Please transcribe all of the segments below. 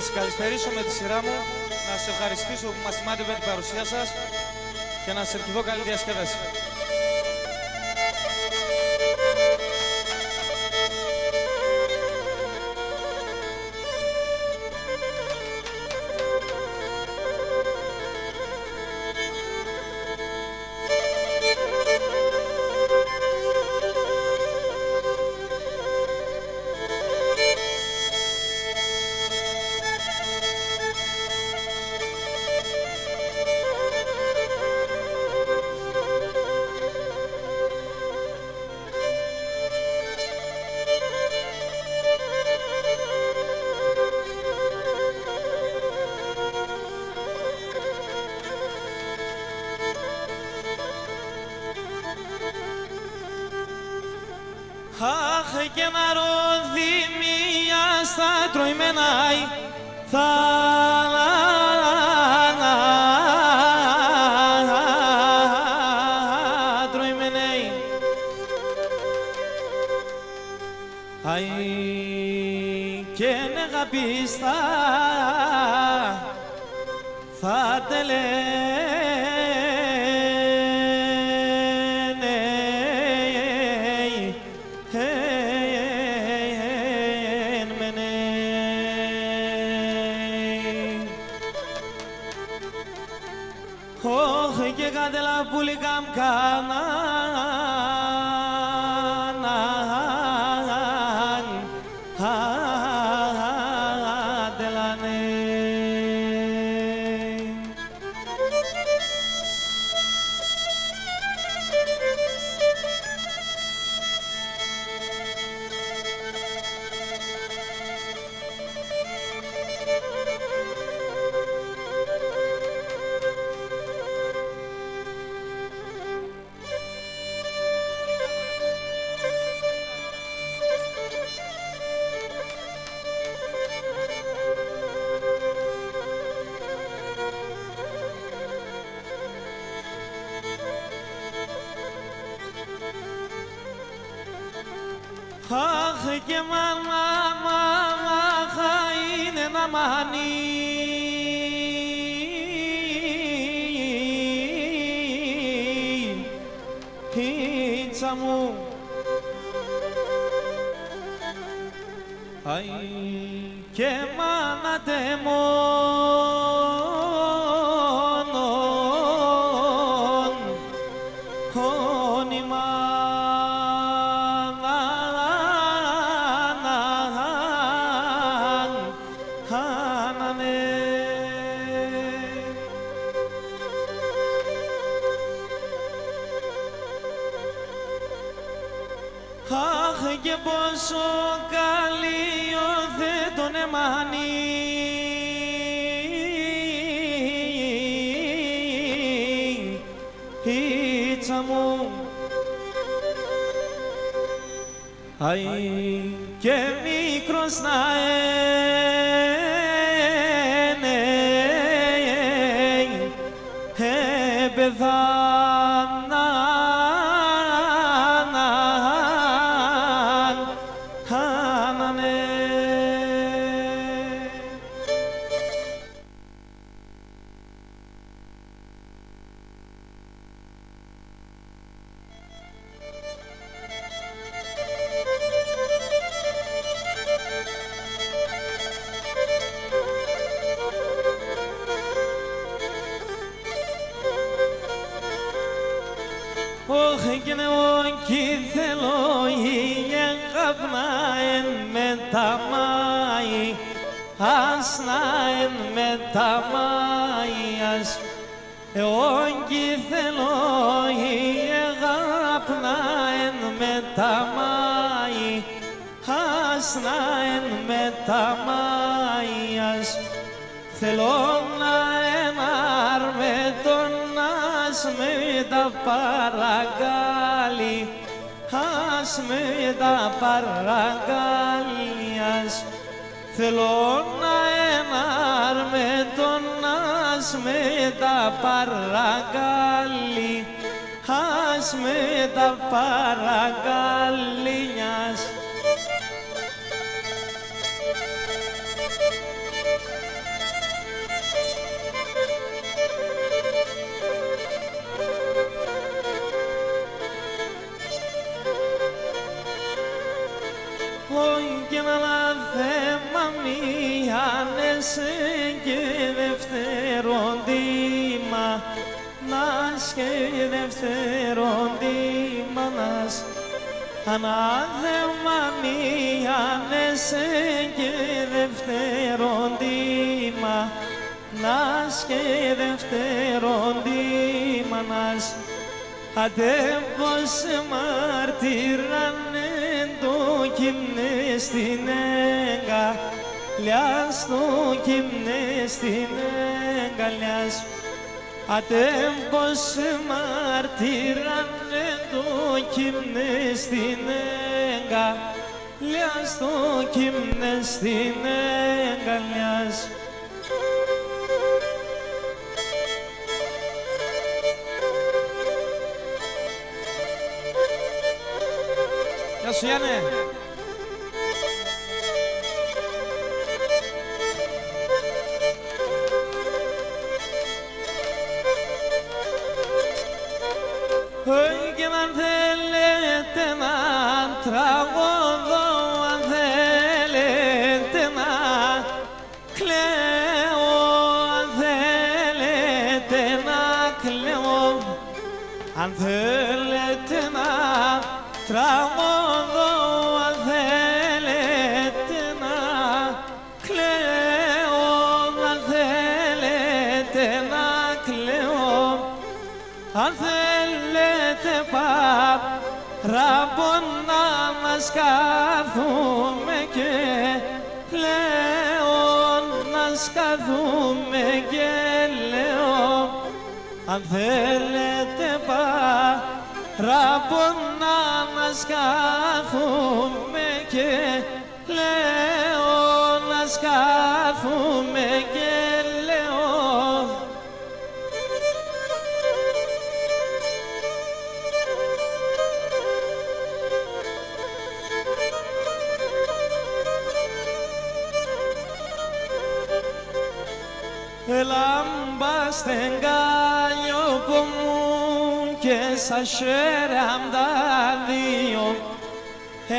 σας καλησπερίσω με τη σειρά μου, να σας ευχαριστήσω που μας τιμάτε με την παρουσία σας και να σας ευχηθώ καλή διασκέδαση. Αχ, και να ροδίμια στα τροημένα θα τροημένοι. Αι και νεγαπίστα θα τελέ. Όχι και κάτελα πουλικάμ Αχ, και μάμα είναι να μάνει πίτσα μου. Αι και μάνατε μόνον όνειμα. Αχ, και πόσο καλή θε τον εμάνι πίτσα μου. Αι και μικρός να πεθάνα. Όχι και νεόκι θέλω η αγάπναεν με τα μάη, ασναεν με τα μάιας. Εόκι θέλω η αγάπναεν με τα μάη, ασναεν με τα μάιας. Θέλω να ενάρ με τον με τα παραγκάλι, ας με τα παραγκάλιας. Θέλω να ενάρ με τον ας με τα παραγκάλι, ας με τα παραγκάλιας. όχι ένα θέμα μιάνεσαι και δευτερόν τίμα νας και δευτερόν τίμα νας ανάδεμα μιάνεσαι και δευτερόν τίμα νας και δευτερόν τίμα νας Αντε πως μαρτύρανε το κυμνέ στην εγκαλιάς, το κυμνέ στην εγκαλιάς. Αντε πως μαρτύρανε το κυμνέ στην εγκαλιάς, το κυμνέ στην εγκαλιάς. Γεια σου Γιάννε. Και αν θέλετε να τραγωδώ, αν θέλετε να κλαίω, αν θέλετε να κλαίω, αν θέλετε να τραγωδώ, αν θέλετε να κλαίω, αν θέλετε να κλαίω, αν θέλετε παράπονα να σκαθούμε και λέω, να σκαθούμε και λέω, αν θέλετε παράπονα να σκαθούμε και λέω, να σκαθούμε και λέω. Λάμπα στεγγάλιο που μου και σα σέραν τα δύο.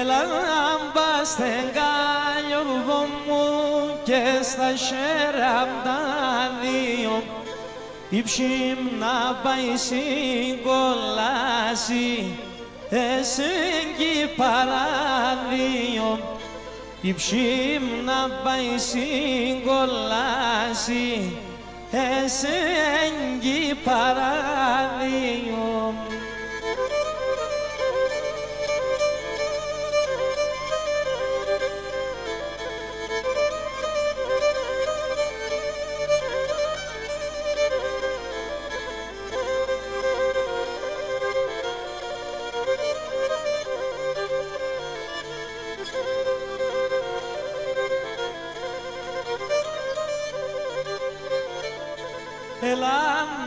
Λάμπα στεγγάλιο που μου και σα σέραν τα δύο. Η ψήμνα πάει συγκολάσει εσέγγι παράδειο. Η ψήμνα πάει συγκολάσει εσέγγι παράδειο. Έλα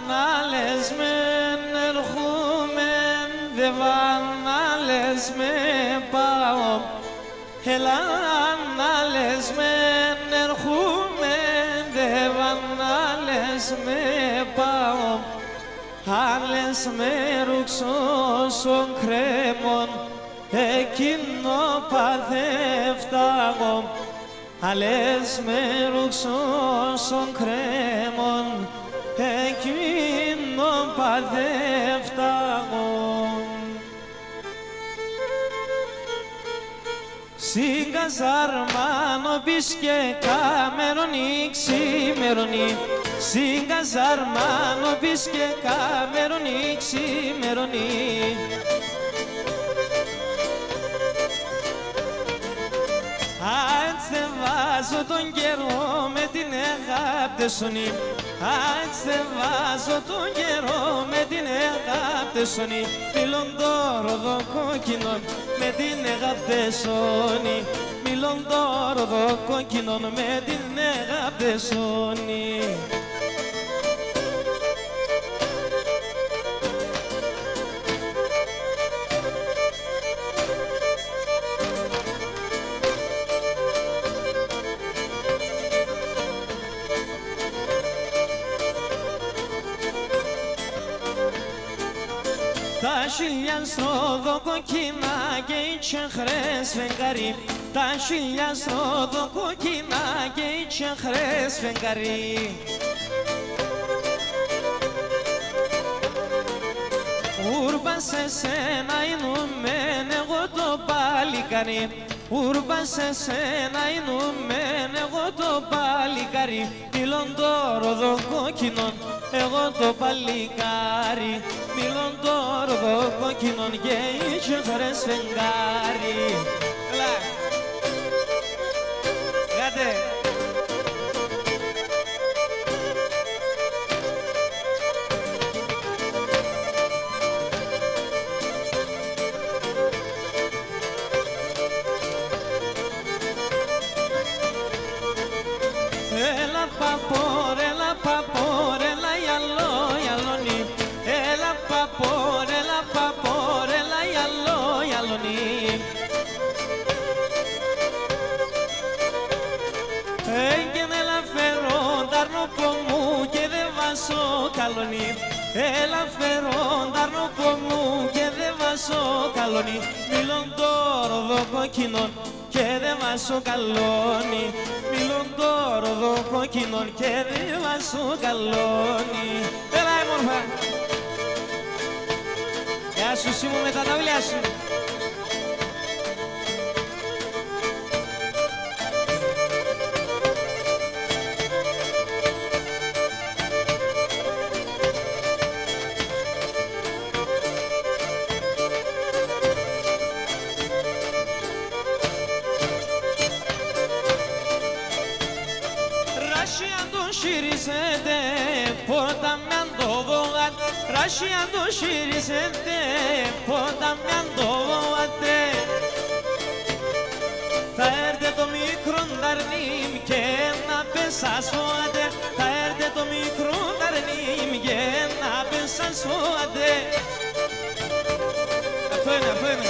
να λες μεν ερχούμεν, δε βαν να λες με πάω. Έλα να λες μεν ερχούμεν, δε βαν να λες με πάω. Αν λες με ρουξώσον κρέμον, εκείνο παθεύταγω. Αν λες με ρουξώσον κρέμον, εκείνο παδεύταγω. Στην καζάρμα πεις και κάμερονι ξημερονι. Στην καζάρμα πεις και κάμερονι ξημερονι. Άτσε βάζω τον καιρό με την αγάπτεσονη. Άτσε βάζω τον καιρό με την αγάπτεσονη. Μιλών το ροδό κόκκινον με την αγάπτεσονη. Μιλών το ροδό κόκκινον με την αγάπτεσονη. Τα χίλια στροδοκοκκίνα και οι τσέχρες φεγγαρί. Τα χίλια στροδοκοκκίνα και οι τσέχρες φεγγαρί. Ούρμπα σε σένα ηνουμέν εγώ το παλικάρι. Ούρμπα σε σένα ηνουμέν εγώ το παλικάρι. Μιλών το ροδοκοκκινόν εγώ το παλικάρι. Μιλών το ροδοκοκκινόν και οι τσέχρες φεγγάρι. Έλα! Γάτε! Έλα παπορέλα, γιαλό, γιαλονί. Έλα παπορέλα, γιαλό, γιαλονί. Έγινε έλα φερόνταρνο μου και δε βάσω καλονί. Έλα φερόνταρνο μου και δε βάσω καλονί. Μιλών το ροδοκοκκινόν και δε βάσω καλόνι. Μιλών το ροδοκοκκινόν και δε βάσω καλόνι. Έλα έμορφα! Γεια σου Σίμω με τα ταυλιά σου. Şirizede podam yando vogat Rashi ando şirizede podam yando vogate Θα έρθει το μικρό δαρνίμ και να πέσας φοάτε. Θα έρθει το μικρό δαρνίμ και να πέσας φοάτε. Αυτό είναι, αυτό είναι.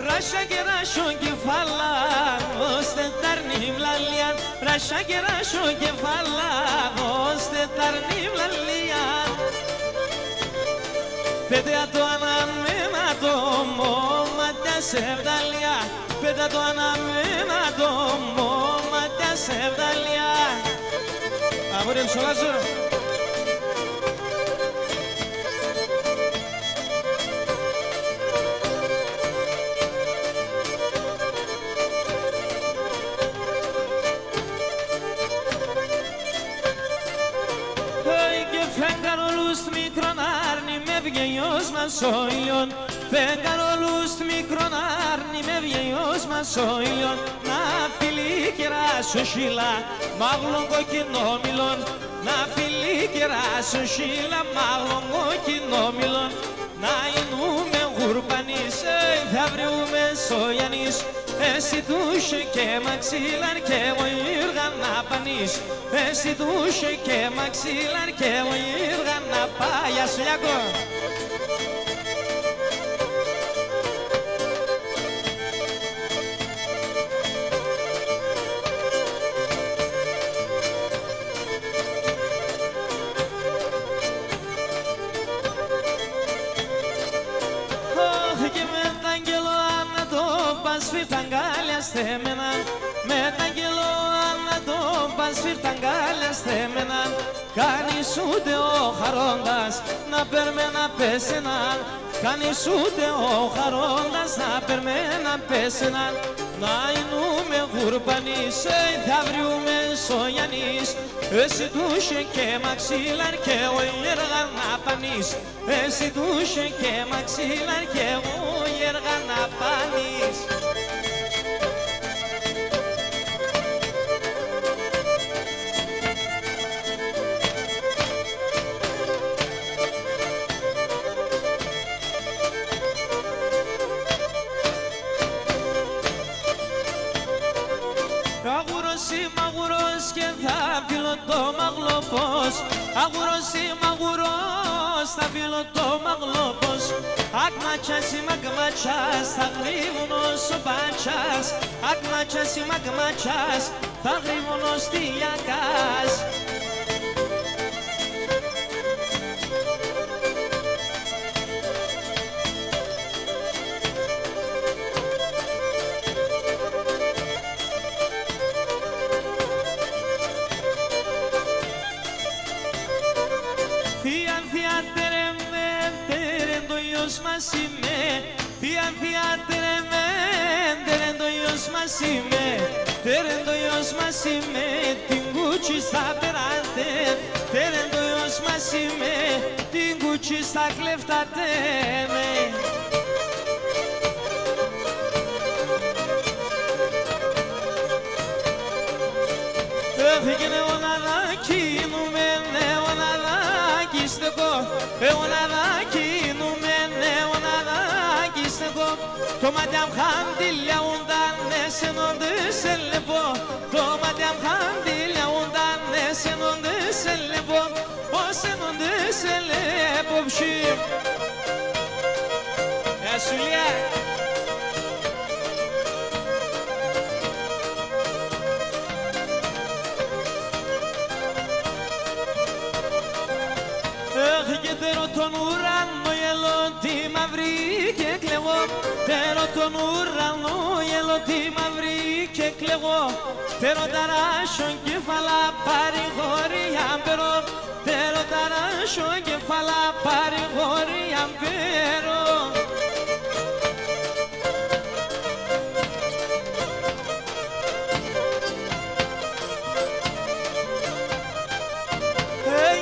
Ράσια και ράσιο κεφάλα, ώστε ταρνίμ λαλιάν. Ράσια και ράσιο κεφάλα, ώστε ταρνίμ λαλιάν. Πέτα το αναμένα το μόματα σε βδαλιά. Πέτα το αναμένα το μόματα σε βδαλιά. Αγόρι ψολάζω. Φεγγαρόλους μικρόν άρνη με βγαιος μας ο ήλιον. Φεγγαρόλους μικρόν άρνη με βγαιος μας ο ήλιον. Να φιλεί κεράσου σίλα μάγλων κοκκινόμιλον. Να φιλεί κεράσου σίλα μάγλων κοκκινόμιλον. Να εινούμε γουρπανείς, θα βρούμε σογιανείς. Εσύ τούσε και μαξίλαν και εγώ ήρθα να πανείς. Εσύ τούσε και μαξίλαν και εγώ ήρθα να πάει. Γεια σου Λιάκο! Σφυρταγκάλια στέμενα, με τα αγγελό να το πας σφυρταγκάλια στέμενα. Κάνεις ούτε ο χαρώντας να περμένα πέσαινα. Κάνεις ούτε ο χαρώντας να περμένα πέσαινα. Να εινούμε γουρπανείς, θα βρούμε σογιανείς. Εσύ τούσε και μαξίλαν και εγώ έργα να πανείς. Εσύ τούσε και μαξίλαν και εγώ έργα να πανείς. Μαγουρός και θα φύλλω το μαγλοπός. Αγουρός ή μαγουρός θα φύλλω το μαγλοπός. Agmachas y magmachas, arribunos subachas. Agmachas y magmachas, arribunos diacas. Terendo Dios masime, tinguchi sta perante. Terendo Dios masime, tinguchi sta cleftate me. Figine onara ki numene onara kistego, onara ki numene onara kistego. Tomadam khandilla undan nesen onde selebo. Tomadam khandilla undan nesen onde selebo. O sen onde selebo bşim. Ya Süleyha. Τερώ τον ουρανό γελώ τη μαύρη και κλαιγώ. Τερώ τον ουρανό γελώ τη μαύρη και κλαιγώ. Τερώ ταράσσον κεφαλά παρηγορία μπερώ. Τερώ ταράσσον κεφαλά παρηγορία μπερώ.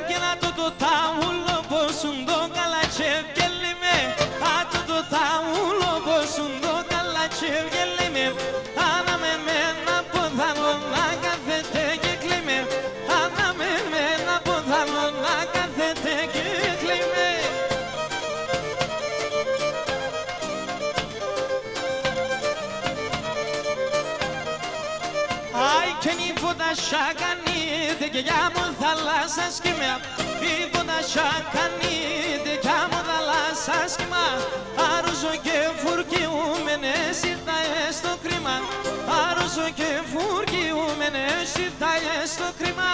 Και να το τάουλο ποσούντο καλά τσεβγελime. Άτο το τάουλο ποσούντο καλά τσεβγελime. Άναμε με ένα ποδάνο να κάθεται και κλείμε. Άναμε με ένα ποδάνο να κάθεται και κλείμε. Αι και νύφωτα σακανίδε και για μου θάλασσα σκημαία. Νύφωτα σακανίδε και για μου θάλασσα σκημά. Άρουζω και φουρκιούμενες ήρθαες στο κρίμα. Άρουζω και φουρκιούμενες ήρθαες στο κρίμα.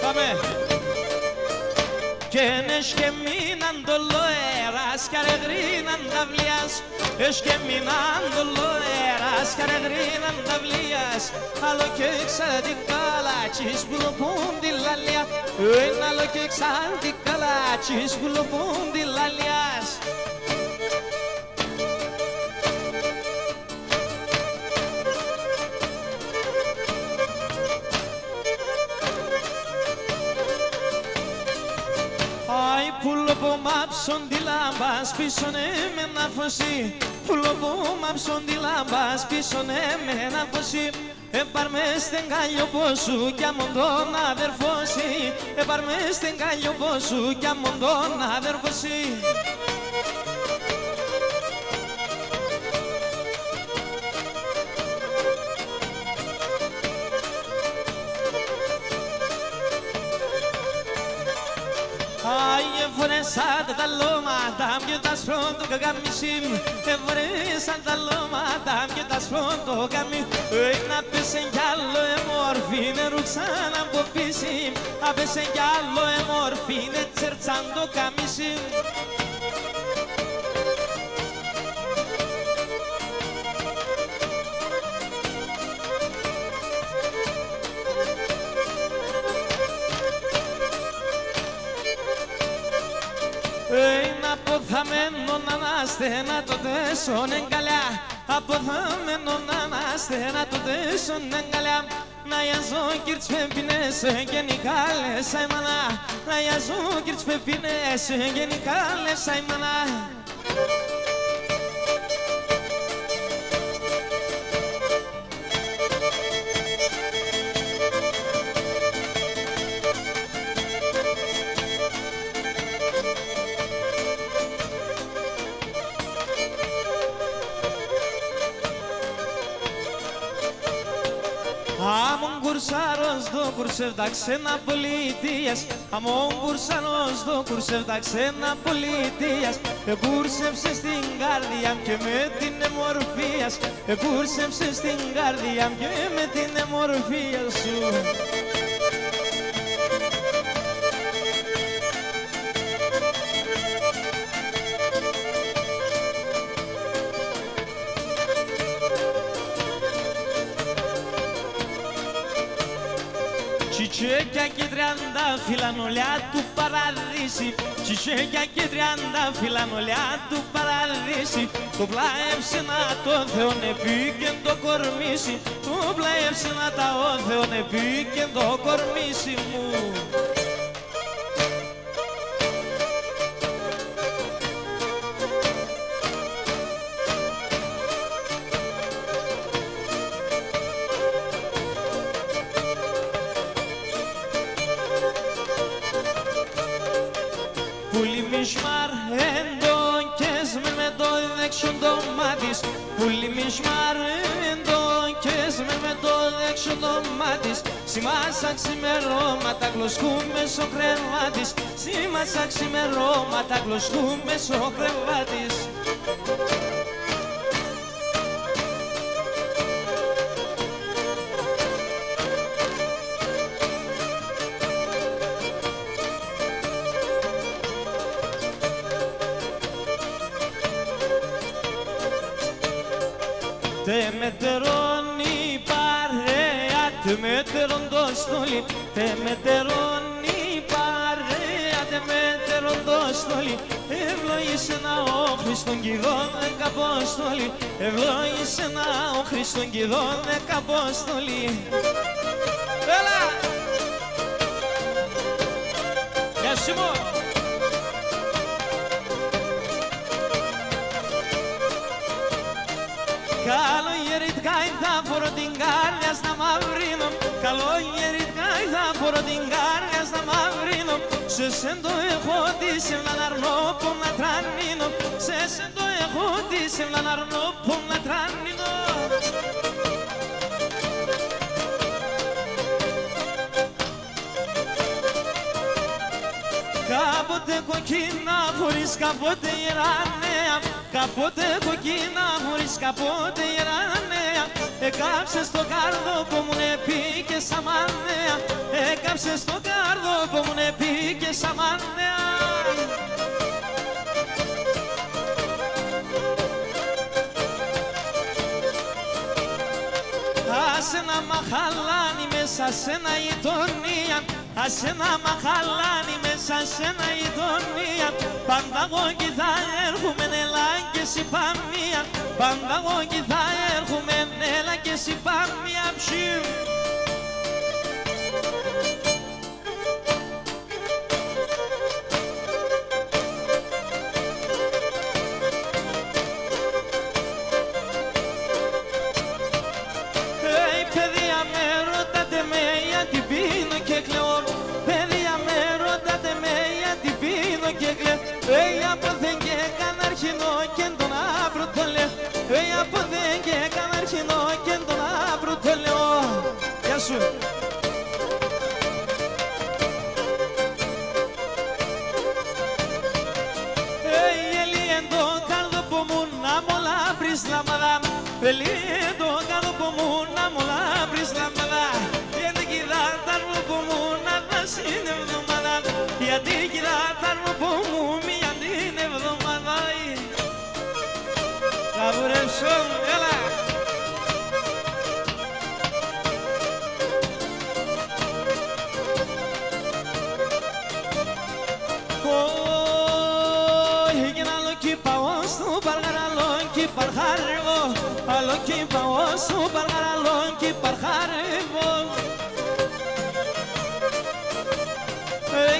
Πάμε! Και εσκεμίναν το λοέρας κι αρεγρίναν τα βλιάς. Εσκεμίναν το λοέρας κι αρεγρίναν τα βλιάς. Άλλο και ξαντικάλατσις που λοπούν τη λαλιά. Άλλο και ξαντικάλατσις που λοπούν τη λαλιάς. Που μάψον τη λάμπα σπίσωνε με ένα φωσί. Που μάψον τη λάμπα σπίσωνε με ένα φωσί. Επάρμε στεγγάλιο πόσου κι αμον τον αδερφώσι. Επάρμε στεγγάλιο πόσου κι αμον τον αδερφώσι. Σαν τα λώματα και τα σπρώντο καγαμισίμ. Σαν τα λώματα και τα σπρώντο καμί. Να πέσεν κι άλλο εμόρφη νερούξαν από πίσιμ. Να πέσεν κι άλλο εμόρφη νετσέρτσαν το καμισίμ. Είναι αποθαμένο να αναστένα το τέσσον εγκαλιά. Αποθαμένο να αναστένα το τέσσον εγκαλιά. Να γιαζώ κύρτς πεπινές γενικά λες αιμανά. Να γιαζώ κύρτς πεπινές γενικά λες αιμανά. bursaros do kursevda ksena politias Amon bursaros do kursevda ksena politias Κούρσεψε στην καρδιά μου και με την εμορφία σου Κούρσεψε στην καρδιά μου και με την εμορφία σου Τσιτσέκια και 30 φιλανολιά του παραδείσι Τσιτσέκια και 30 φιλανολιά του παραδείσι Το πλάεψε να το Θεόν επί και το κορμίσι Το πλάεψε να τα ο Θεόν επί και το κορμίσι μου Πουλί μισμάρ εντόν και σμεν με το δέξιον το μάτις Πουλί μισμάρ εντόν και σμεν με το δέξιον το μάτις Σήμασα ξημερώματα γλωσκούμε στο κρεβάτις Σήμασα ξημερώματα γλωσκούμε στο κρεβάτις Τε μετερώνει η παρέα, τε μετερών το στολί Τε μετερώνει η παρέα, τε μετερών το στολί Ευλογήσε να ο Χριστόν κηδόν δεκαποστολή Ευλογήσε να ο Χριστόν κηδόν δεκαποστολή Έλα! Γεια σου μου! Καλογεριτικά θα φορώ την κάρδια στα μαυρίνο Καλογεριτικά θα φορώ την κάρδια στα μαυρίνο Σε σεν το έχω τη σευλαν αρνώ που να τρανίνω Σε σεν το έχω τη σευλαν αρνώ που να τρανίνω Κάποτε κοκκίνα φορείς κάποτε γερανέα Κάποτε κοκκίνα φορείς κάποτε γερανέα Έκαψες το κάρδο που μου επί και σαμανέα Έκαψες το κάρδο που μου επί και σαμανέα Άσε να μαχαλάνει μέσα σε ένα γειτονία Άσε να μαχαλάνει μέσα σε ένα γειτονία Πάντα εγώ κι θα έρχομαι έλα και εσύ παμία Πάντα εγώ κι θα έρχομαι έλα και εσύ παμία ψήμ Παιδιά με ρωτάτε με γιατί πίνω και κλαίω Παιδιά με ρωτάτε με γιατί πίνω και κλαίω Από δεν και έκανα αρχινό και τον άπρο το λέω Από δεν και έκανα αρχινό και τον άπρο το λέω Γεια σου Ελίεν το κάρδο που μου να μ' όλα πρισλαμαδά Ελίεν το κάρδο που μου να μ' όλα πρισλαμαδά Γιατί κοίτα τα ρου που μου να δώσει την εβδομάδα Γιατί κοίτα τα ρου που μου μία την εβδομάδα Καβουρεύσω, έλα! Αλόκι πάω σου παραλόκι παρχάρευω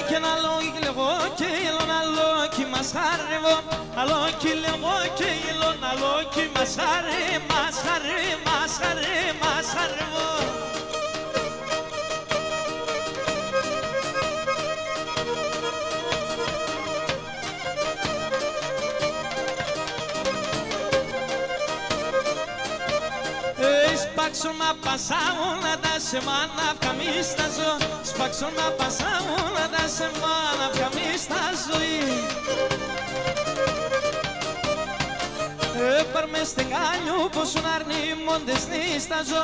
Και ένα λόγι λέγω και ήλον αλόκι μας χάρευω Αλόκι λέγω και ήλον αλόκι μας χάρευω Σπάξουν μα πασάουν τα σε μάνα αυκαμίστα ζω. Σπάξουν μα πασάουν τα σε μάνα αυκαμίστα ζωή. Πάρμε στεγγάλιο πως σου ναρνί μόντες νίσταζω.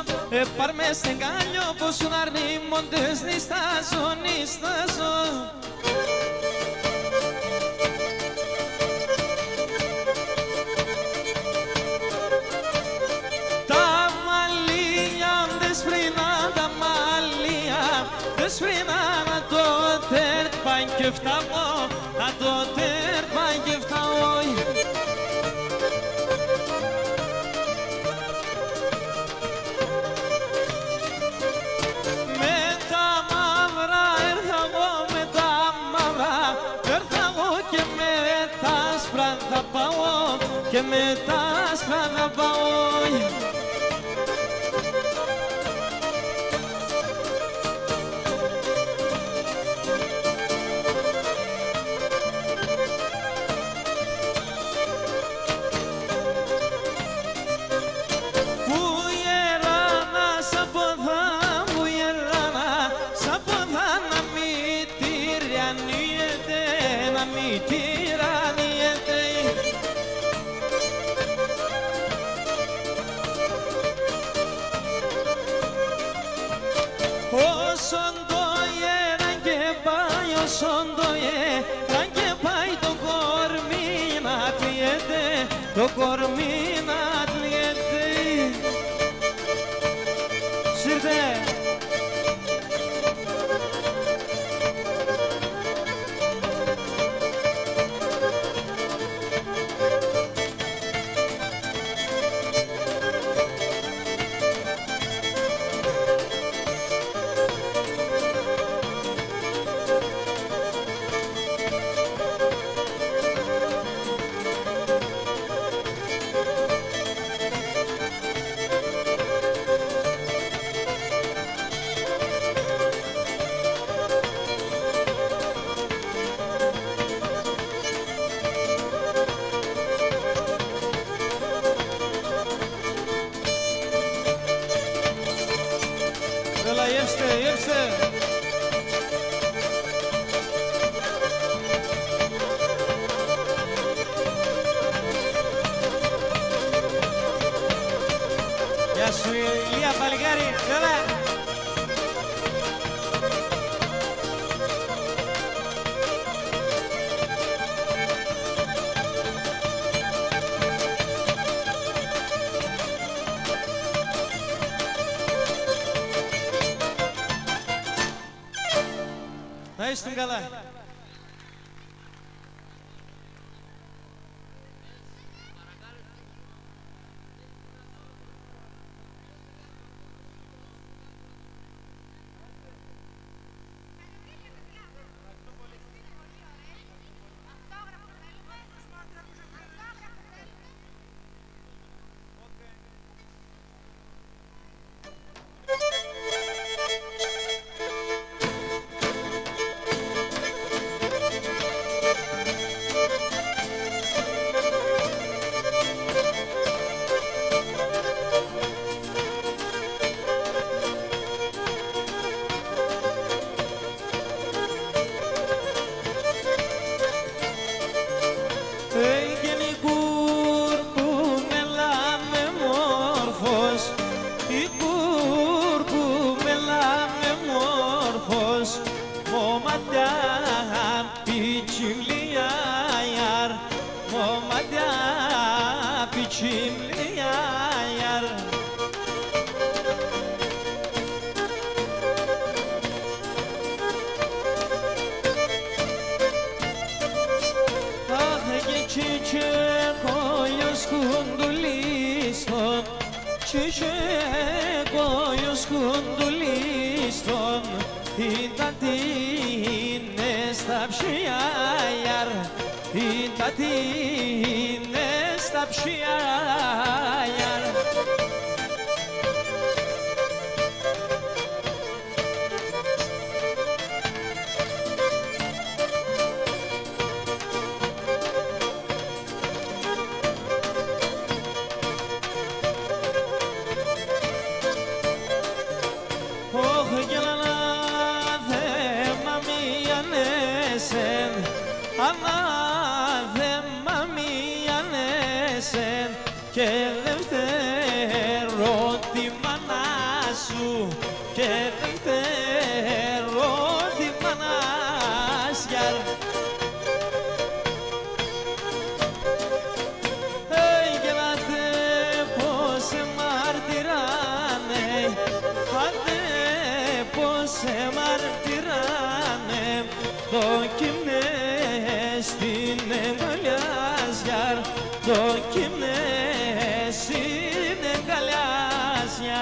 Πάρμε στεγγάλιο πως σου ναρνί μόντες νίσταζω, νίσταζω. Τα μαλλία δεσπρίνα, τα μαλλία δεσπρίνα, να το τέρπαν και φτάω, να το τέρπαν και φτάω. Και μετά άσπρα θα πάω. Βουιεράνα σ' αποδά, βουιεράνα σ' αποδά, να μη τυραννιέται, να μη τυραννιέται. Όσον το έραν και πάει, όσον το έραν και πάει, το κορμί να τλιέται, το κορμί να τλιέται. Σύρτε! Γεια σου Ηλία παλικάρι, έλα! Να είστε καλά. μάνα δε μαμιανέσεν και δεύτερο τη μάνα σου και δεύτερο τη μανάσια. Γελάτε πως σε μαρτυράνε, άντε πως σε μαρτυράνε, το κυμνέ στην εγκαλιάσια, το κυμνέ στην εγκαλιάσια.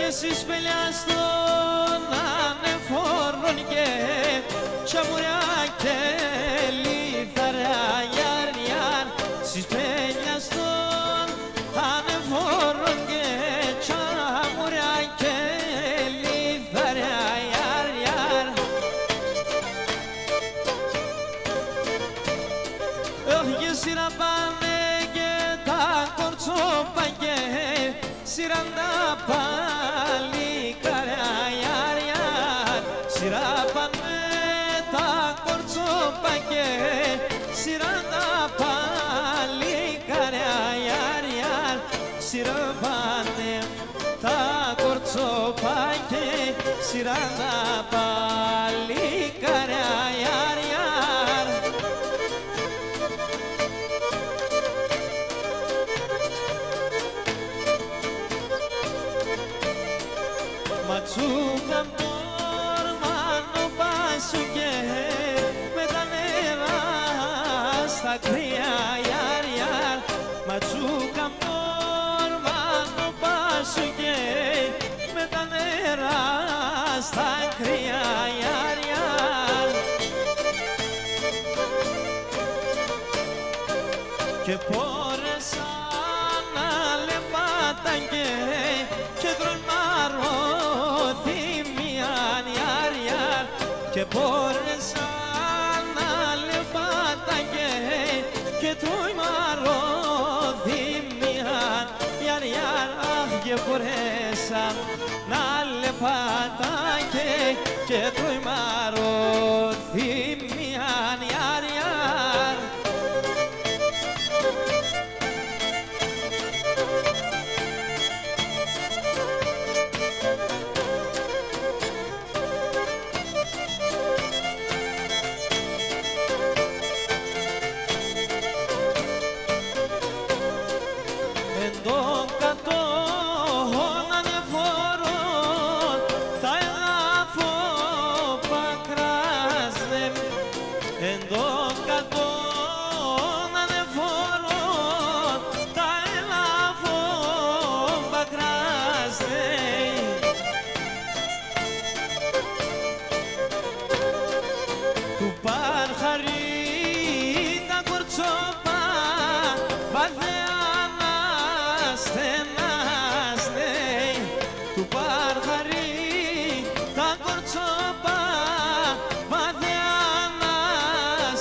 Εσείς πελιά στον ανεφόρον και τσαμουριά και λιθαρά γιαρ γιαρ. Εσείς πελιά στον ανεφόρον και τσαμουριά και λιθαρά γιαρ γιαρ. Και σειρά πάνε και τα κορτσόπα και σειράντα παλικάρια γιαρ γιαρ. Σειρά πάνε τα κορτσόπα και σειράντα παλικάρια γιαρ γιαρ. Σειρά πάνε τα κορτσόπα και σειράντα παλικάρια γιαρ γιαρ. Ματσούκαν πόρμανο πάσου και με τα νερά στα κρύα γιαρ γιαρ. Ματσούκαν πόρμανο πάσου και με τα νερά στα κρύα γιαρ γιαρ. Και πόρεσαν να λεπάταν και τρομάρω θυμιάν γιαρ γιαρ. Και πόρεσαν να λεπάταν και τρομάρω θυμιάν γιαρ γιαρ. Αχ, και πόρεσαν να λεπάταν και τρομάρω θυμιάν γιαρ γιαρ. του Παρχαρή τα κορτσόπα βαθιά να στενάσνε, του Παρχαρή τα κορτσόπα βαθιά να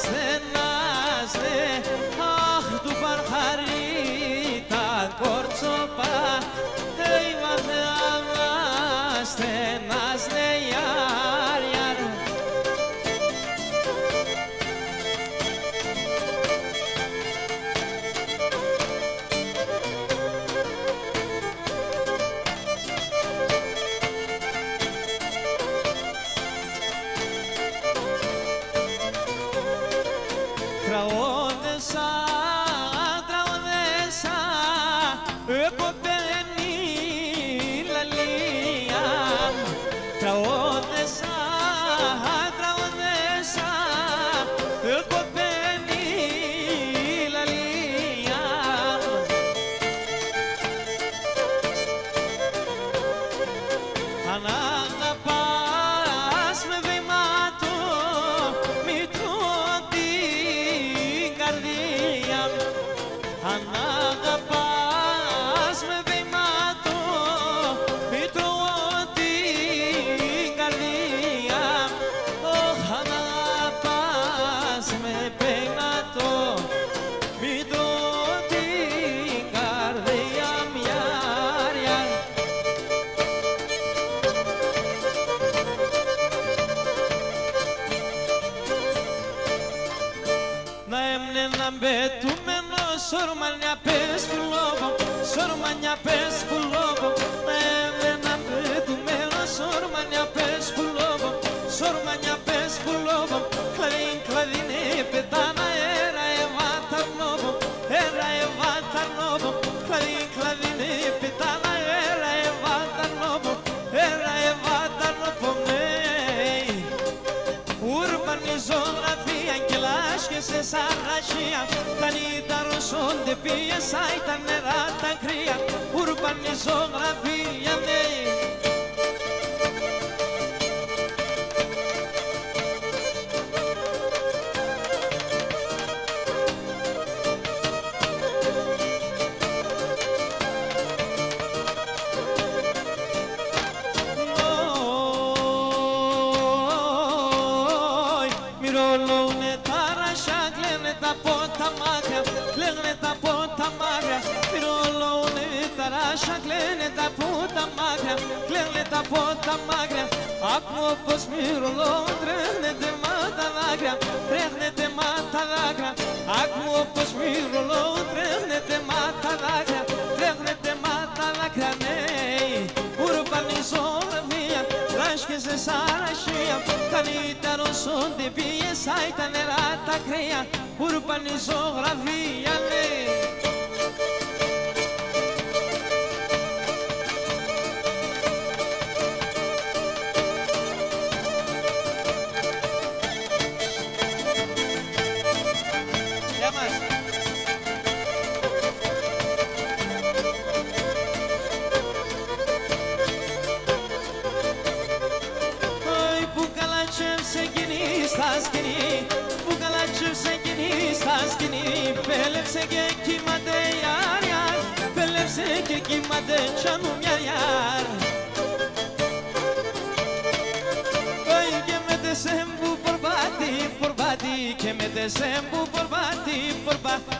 στενάσνε, αχ του Παρχαρή τα κορτσόπα βαθιά να στενάσνε, γιάρ, γιάρ. Τραόδεσα, τραόδεσα, εκοπαίνει λαλία. Τραόδεσα, τραόδεσα, εκοπαίνει λαλία. Αν αγαπάς με βήμα του μητρού την καρδία, αν αγαπάς με βήμα του μητρού την καρδία, αν αγαπάς με βήμα του μητρού την καρδία, μιάρ, μιάρ. Να έμνε να μπετούμενο σορμανιά πες που λόγω, σορμανιά πες που λόγω. Να έμνε να μπετούμενο σορμανιά πες που λόγω, σορμανιά πες που λόγω. Κλαδίν, κλαδίνε πετάνα έρα εβάτα νόβο, έρα εβάτα νόβο. Κλαδίν, κλαδίνε πετάνα έρα εβάτα νόβο, έρα εβάτα νόβο. Ουρμπανιζογραφία και λάσκες σε σαρραχία, καλύτερο σόντε πίεσα ήταν νερά τα κρύα. Ουρμπανιζογραφία, ναι. Μυρολούνε τα ρασιά, κλαίνε τα πότα μάγια, κλαίνε τα πότα μάγια. Μυρολούνε τα ρασιά, κλαίνε τα πότα μάγια, κλαίνε τα πότα μάγια. Ακούω πως μυρολούνε τρέχνετε μα τα δάκρυα, τρέχνετε μα τα δάκρυα. Ακούω πως μυρολούνε τρέχνετε μα τα δάκρυα, τρέχνετε μα τα δάκρυα, ναι. Ουρμπανιζογραφία, λάσκες σε σαραχία, καλύτερο σόντε πίεσα ήταν νερά τα κρύα. Ουρμπανιζογραφία, ναι. Γεια μας. Στα σκηνή, που καλά τσίψε κοινή στα σκηνή. Πέλεψε και κύματε ιάρ, ιάρ, πέλεψε και κύματε τσάνου μιάρ, ιάρ. Και με τεσέμ που πορπάτη, πορπάτη, και με τεσέμ που πορπάτη, πορπάτη.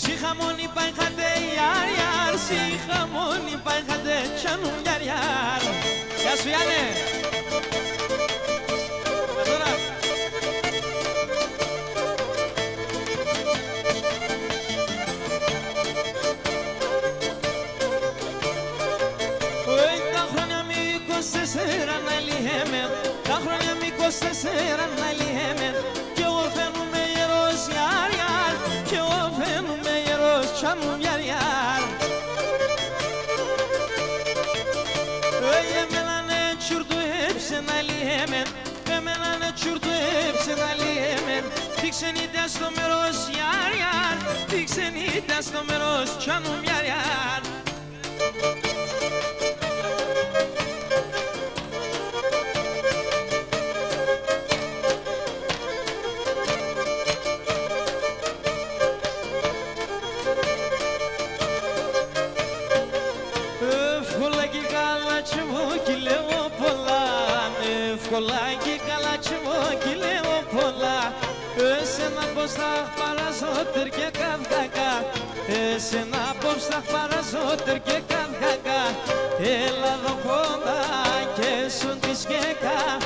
Σι χαμόνι παϊχατε ιάρ, ιάρ, σι χαμόνι παϊχατε τσάνου μιάρ, ιάρ. Γεια σου Ιάννε. Να λιέμαι, τα χρόνια μη 24 να λιέμαι. Κι εγώ φαίνομαι ιερός γιάρ, γιάρ, κι εγώ φαίνομαι ιερός τσάνου μιάρ, γιάρ. Εμένα ναι τσουρτου έψε να λιέμαι, εμένα ναι τσουρτου έψε να λιέμαι. Τι ξενίτια στο μέρος γιάρ, γιάρ, τι ξενίτια στο μέρος τσάνου μιάρ, γιάρ. πως θα παράζω τερκέ καυκακά. Εσένα πως θα παράζω τερκέ καυκακά. Έλα εδώ κοντά και σου τη σκέκα.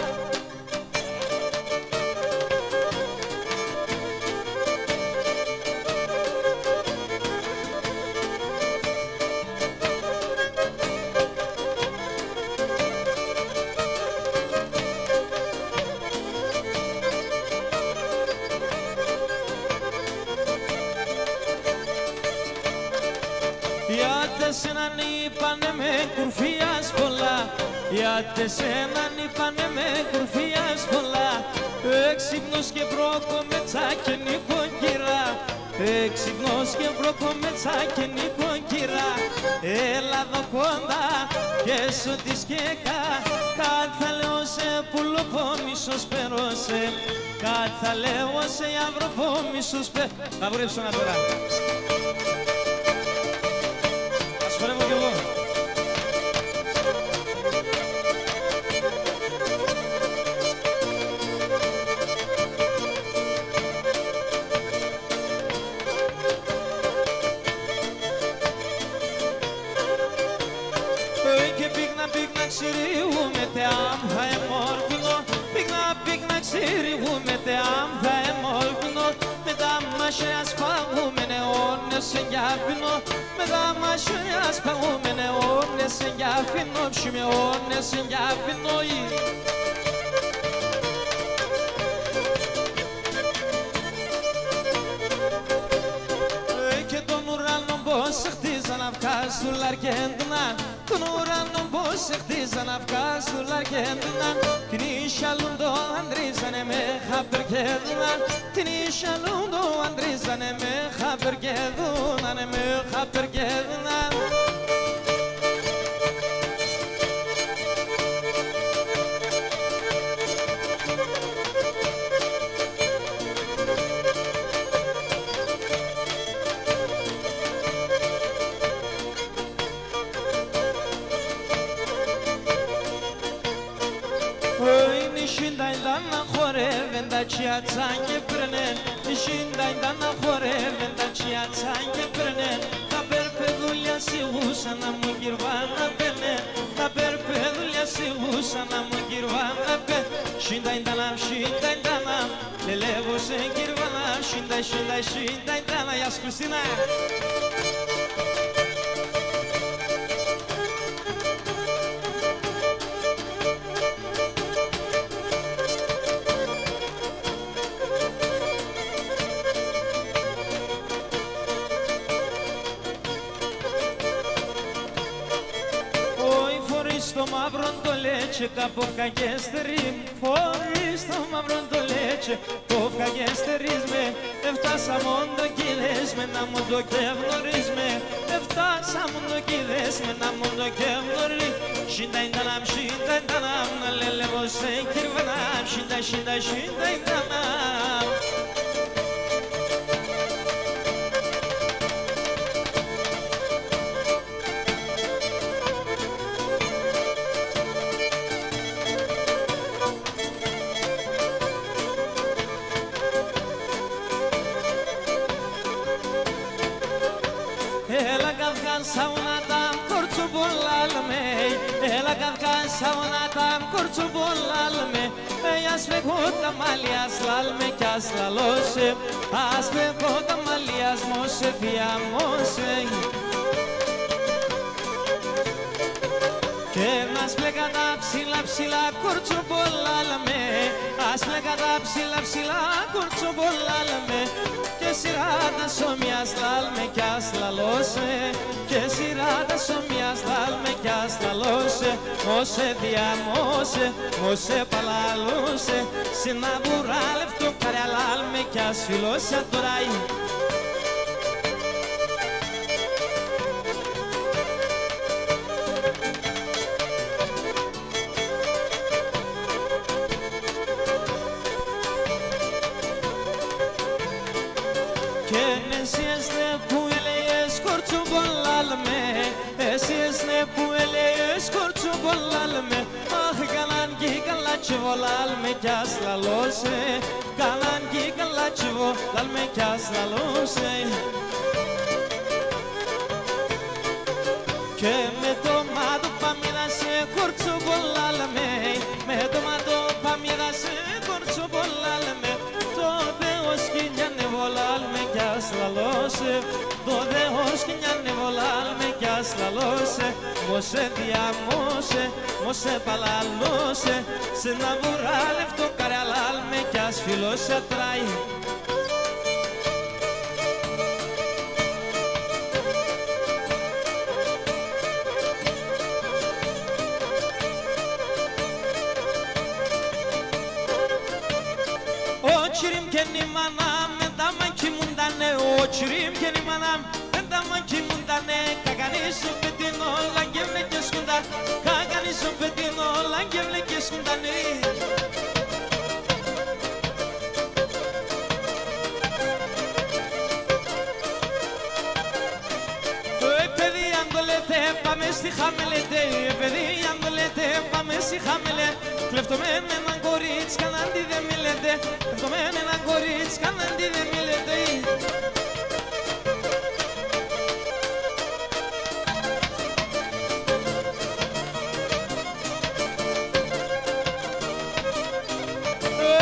Γιατί σέναν είπανε με κουρφίας πολλά. Γιατί σέναν είπανε με κουρφίας πολλά. Έξυπνος και μπρόκομετσα και νοικοκυρά. Έξυπνος και μπρόκομετσα και νοικοκυρά. Έλα εδώ κοντά και σου τη σκέκα. Κάτι θα λέω σε πουλοπόμισος περώσε. Κάτι θα λέω σε αυροπόμισος περώσε. Θα βρέψω ένα τώρα. Ας χορεύω κι εγώ. Και πίγνα ξυριούμε τε άμφα εμόρφινο. Πίγνα ξυριούμε τε άμφα εμόρφινο. Με τα μάσια σπαγούμε αιώνες σε γιάφινο. Με τα μάσια σπαγούμε αιώνες σε γιάφινο. Ψημε αιώνες σε γιάφινο. Και τον ουρανό πως χτίζαν αυγά στου Λαρκέντουνα. Τον ουρανό πως χτίζαν αυγά στου Λαρκέντουνα. Την ίσιαλούν το αντρίζανε με χαπερκέδουνα. Την ίσιαλούν το αντρίζανε με χαπερκέδουνα. Με χαπερκέδουνα. Νησίνταϊνταν να χορεύεν τα τσιατσάν και πρενέν. Νησίνταϊνταν να χορεύεν τα τσιατσάν και πρενέν. Τα περπεδούλια σιγούσαν να μου κυρβάνα πενέν. Τα περπεδούλια σιγούσαν να μου κυρβάνα πενέν. Σίνταϊνταναμ, σίνταϊνταναμ, λελεύω σε κυρβάναμ. Σίνταϊνταναμ, γεια σου Χριστίνα. Στο μαύρο το λέτσε καπόφκα και στερίμ. Φορείς το μαύρο το λέτσε κόφκα και στερίσμε. Εφτάσα μόνο κυλές με να μου το και γνωρίσμε. Εφτάσα μόνο κυλές με να μου το και γνωρίσμε. Σίνταϊνταναμ, σίνταϊνταναμ, να λέλευω σε κυρβαναμ. Σίνταϊνταναμ. Έλα καυκάνσαουνατάμ κορτσουμπολάλμε. Έλα καυκάνσαουνατάμ κορτσουμπολάλμε. Ας φεγώ τα μαλλιάς λάλμε κι ας λαλώσε. Ας φεγώ τα μαλλιάς μόσε διαμώσε. Και να σπλέκα τα ψηλά ψηλά κορτσουμπολάλμε. Ας πλέκα τα ψηλά ψηλά κορτσουμπολάλμε. Και σειράτα σωμιάς λάλμε κι ας λαλώσε. Και σειράτα σωμιάς λάλμε κι ας λαλώσε. Μόσε διαμώσε, μόσε παλαλώσε. Συναβουρά λεφτό καριαλάλμε κι ας φιλώσε τώρα. Εσύ εσne που έλεγες κορτσουμπολάλμε. Εσύ εσne που έλεγες κορτσουμπολάλμε. Αχ, καλάν κι καλά τσεβολάλμε κι ας λαλώσε. Καλάν κι καλά λατσιβό, λαλμε κι ας λαλούσε. Και με το μάτο παμίδασε κορτσο πολλά λέμε, με το μάτο παμίδασε κορτσο πολλά λέμε. Το Θεός κοινιάνε βολάλμε κι ας λαλούσε, το Θεός κοινιάνε βολάλμε κι ας λαλούσε. Μόσε διαμόσε, μόσε παλαλούσε, σε ένα βουράλευτο καραλάλμε κι ας φιλώσε τράει. Oçirim kendi manam, daman kimundane. Oçirim kendi manam, daman kimundane. Kagani supetino, langevle keskunda. Kagani supetino, langevle keskundane. Παιδί αν το λέτε πάμε στη χαμελέτε, παιδί αν το λέτε πάμε στη χαμελέ. Κλεφτωμένο έναν κορίτσι κανέντι δεν μιλέτε, κλεφτωμένο έναν κορίτσι κανέντι δεν μιλέτε.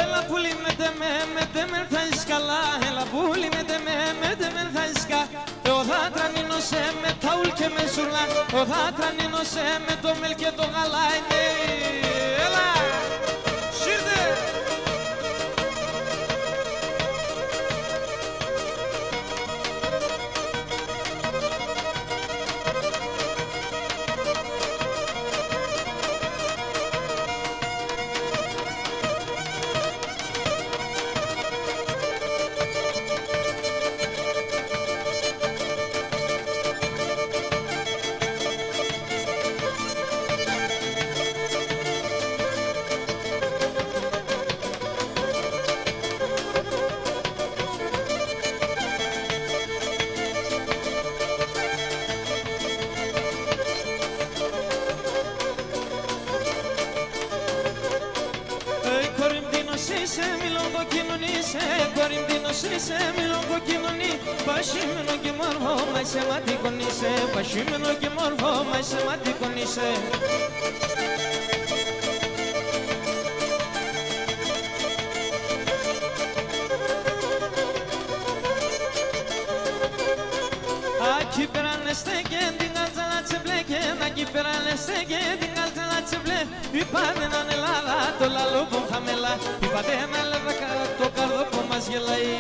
Έλα πουλί με θα είσαι καλά, έλα πουλί με θα είσαι καλά. Ο δάτρανίνωσε με τα ουλ και με σουρλά, ο δάτρανίνωσε με το μελ και το γαλά. Έλα, σύρτε! Είσαι μιλόγω κοινωνήσε, κορυμπίνος είσαι μιλόγω κοινωνή. Πασίμενο και μόρφο, μα είσαι ματικον είσαι, πασίμενο και μόρφο, μα είσαι ματικον είσαι. Aki peraleste kendin alzana çebleke, aki peraleste kendin alzana çeble. Είπατε να είναι Ελλάδα το λαλό που χαμελά, είπατε να Ελλάδα το καρδό που μας γελάει.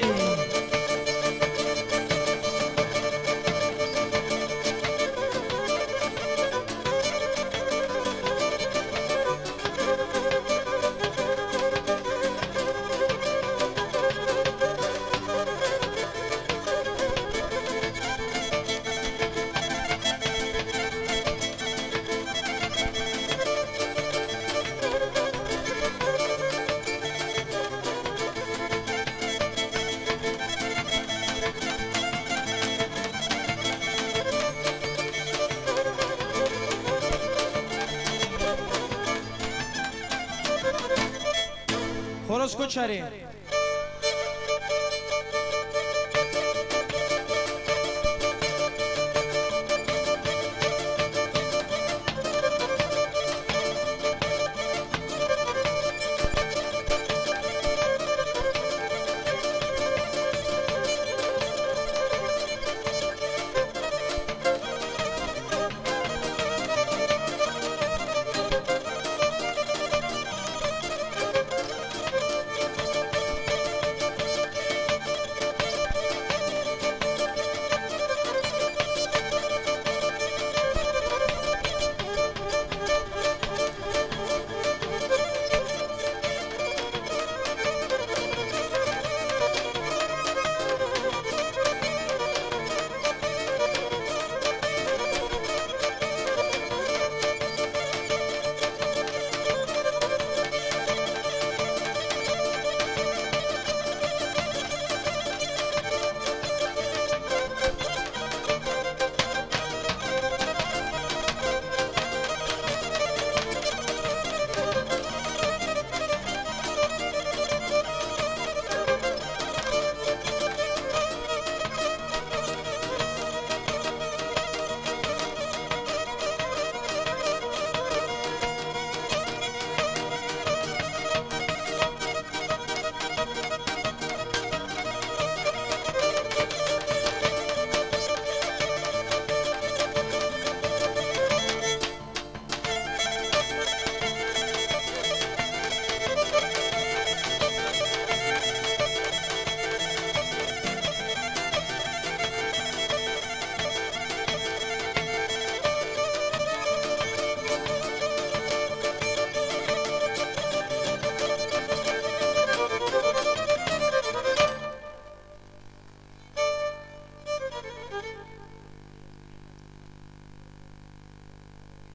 Χορός Κοτσάρη.